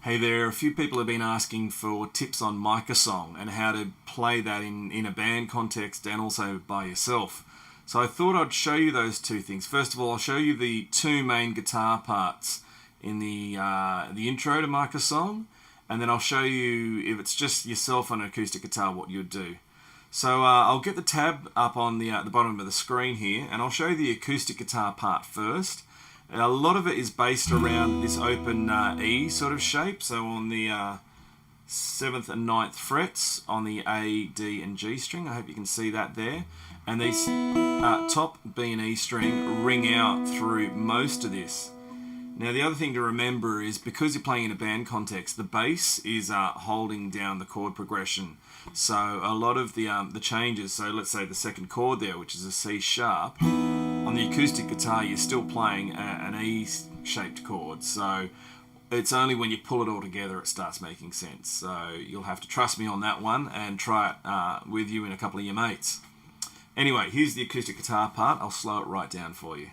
Hey there, a few people have been asking for tips on Micah song and how to play that in a band context and also by yourself. So I thought I'd show you those two things. First of all, I'll show you the two main guitar parts in the intro to Micah song, and then I'll show you, if it's just yourself on an acoustic guitar, what you'd do. So I'll get the tab up on the bottom of the screen here, and I'll show you the acoustic guitar part first. A lot of it is based around this open E sort of shape, so on the 7th and 9th frets on the A, D and G string. I hope you can see that there. And these top B and E string ring out through most of this. Now the other thing to remember is, because you're playing in a band context, the bass is holding down the chord progression. So a lot of the changes, so let's say the second chord there, which is a C sharp, on the acoustic guitar you're still playing an E-shaped chord. So it's only when you pull it all together it starts making sense. So you'll have to trust me on that one and try it with you and a couple of your mates. Anyway, here's the acoustic guitar part. I'll slow it right down for you.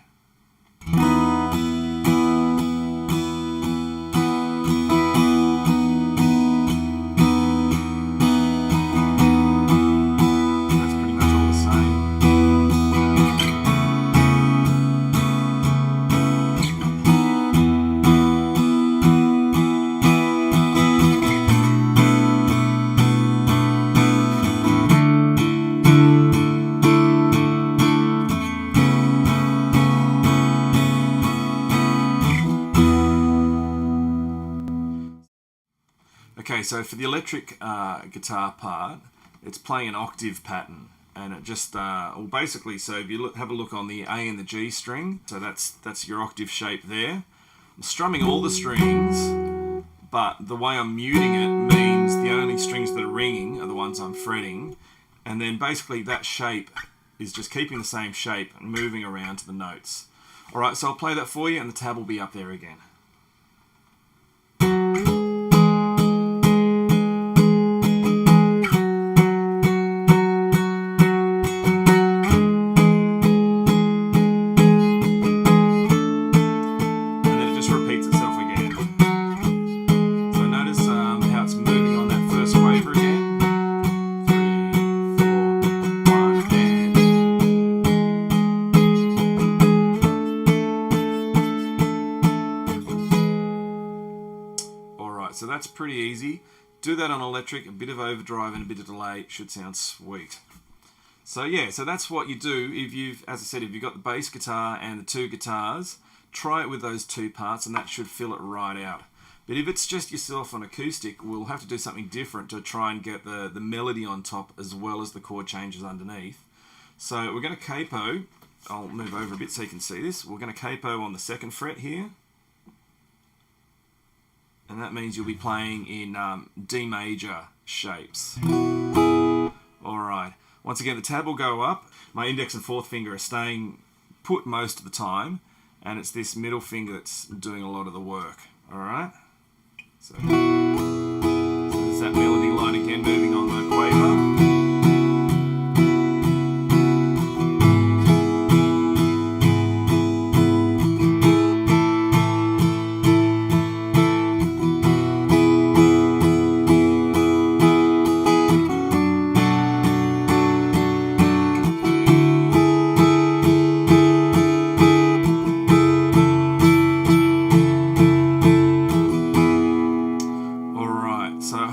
Okay, so for the electric guitar part, it's playing an octave pattern, and it just, well basically, so if you have a look on the A and the G string, so that's your octave shape there. I'm strumming all the strings, but the way I'm muting it means the only strings that are ringing are the ones I'm fretting, and then basically that shape is just keeping the same shape and moving around to the notes. Alright, so I'll play that for you and the tab will be up there again. So that's pretty easy. Do that on electric, a bit of overdrive and a bit of delay, it should sound sweet. So yeah, so that's what you do if you've, as I said, if you've got the bass guitar and the two guitars, try it with those two parts and that should fill it right out. But if it's just yourself on acoustic, we'll have to do something different to try and get the melody on top as well as the chord changes underneath. So we're going to capo, I'll move over a bit so you can see this, we're going to capo on the 2nd fret here. And that means you'll be playing in D major shapes. Alright, once again the tab will go up. My index and 4th finger are staying put most of the time, and it's this middle finger that's doing a lot of the work. Alright? So there's that melody line again moving on the quaver.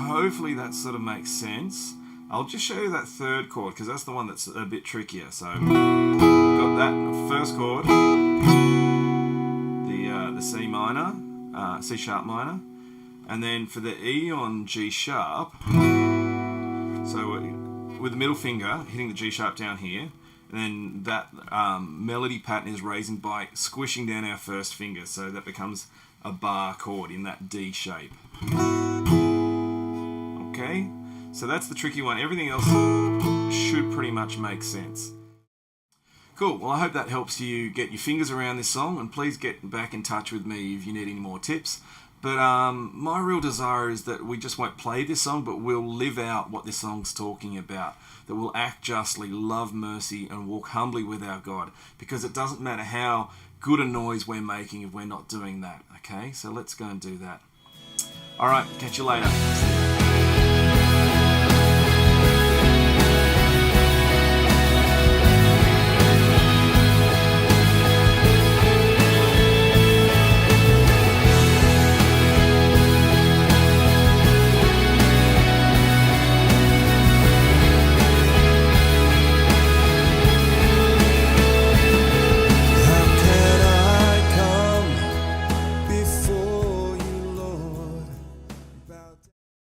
Hopefully that sort of makes sense. I'll just show you that 3rd chord because that's the one that's a bit trickier. So got that 1st chord, the C minor, C sharp minor, and then for the E on G sharp, so with the middle finger hitting the G sharp down here, and then that melody pattern is raising by squishing down our 1st finger, so that becomes a bar chord in that D shape. Okay, so that's the tricky one. Everything else should pretty much make sense. Cool, well I hope that helps you get your fingers around this song, and please get back in touch with me if you need any more tips. But my real desire is that we just won't play this song, but we'll live out what this song's talking about. That we'll act justly, love mercy, and walk humbly with our God. Because it doesn't matter how good a noise we're making if we're not doing that. Okay, so let's go and do that. All right, catch you later. See ya.